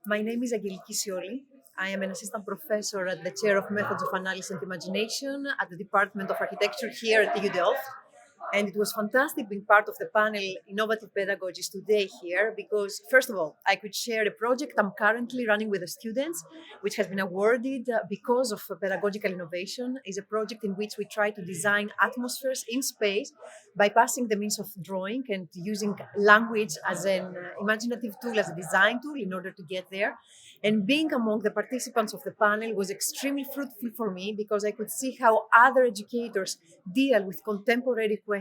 My name is Angeliki Sioli. I am an assistant professor at the chair of methods of analysis and imagination at the Department of Architecture here at TU Delft. And it was fantastic being part of the panel Innovative Pedagogies today here because, first of all, I could share a project I'm currently running with the students, which has been awarded because of pedagogical innovation. Is a project in which we try to design atmospheres in space by passing the means of drawing and using language as an imaginative tool, as a design tool in order to get there. And being among the participants of the panel was extremely fruitful for me because I could see how other educators deal with contemporary questions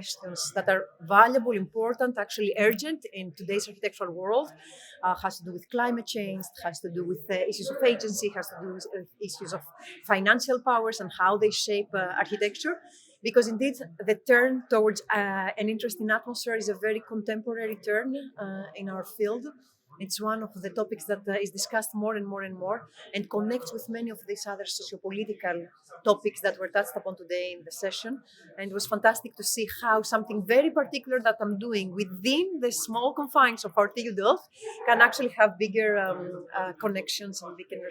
that are valuable, important, actually urgent in today's architectural world. Has to do with climate change, has to do with issues of agency, has to do with issues of financial powers and how they shape architecture. Because indeed, the turn towards an interesting atmosphere is a very contemporary turn in our field. It's one of the topics that is discussed more and more and more and connects with many of these other sociopolitical topics that were touched upon today in the session. And it was fantastic to see how something very particular that I'm doing within the small confines of our TU Delft can actually have bigger connections and bigger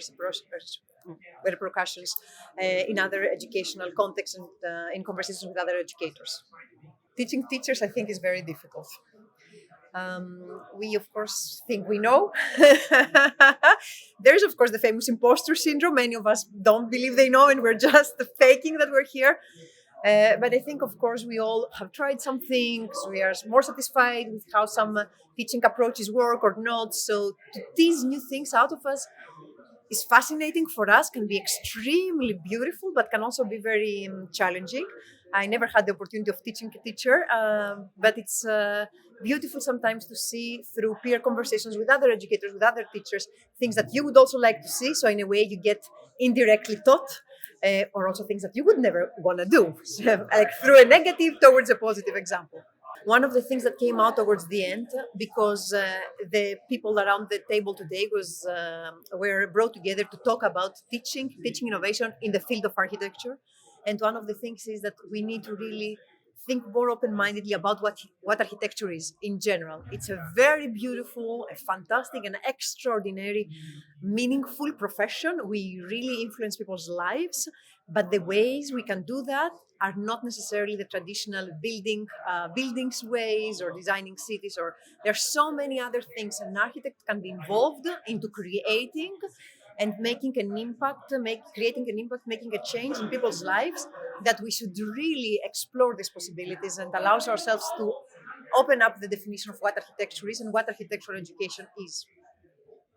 repercussions in other educational contexts and in conversations with other educators. Teaching teachers, I think, is very difficult. We, of course, think we know. There's, of course, the famous imposter syndrome. Many of us don't believe they know, and we're just faking that we're here. But I think, of course, we all have tried some things. We are more satisfied with how some teaching approaches work or not. So to tease new things out of us is fascinating for us, can be extremely beautiful, but can also be very challenging. I never had the opportunity of teaching a teacher, but it's beautiful sometimes to see through peer conversations with other educators, with other teachers, things that you would also like to see. So in a way, you get indirectly taught, or also things that you would never want to do, like through a negative towards a positive example. One of the things that came out towards the end, because the people around the table today were brought together to talk about teaching innovation in the field of architecture. And one of the things is that we need to really think more open-mindedly about what architecture is in general. It's a very beautiful, a fantastic, and extraordinary, meaningful profession. We really influence people's lives, but the ways we can do that are not necessarily the traditional buildings ways or designing cities. Or there are so many other things an architect can be involved into creating and making an impact, creating an impact, making a change in people's lives, that we should really explore these possibilities and allow ourselves to open up the definition of what architecture is and what architectural education is.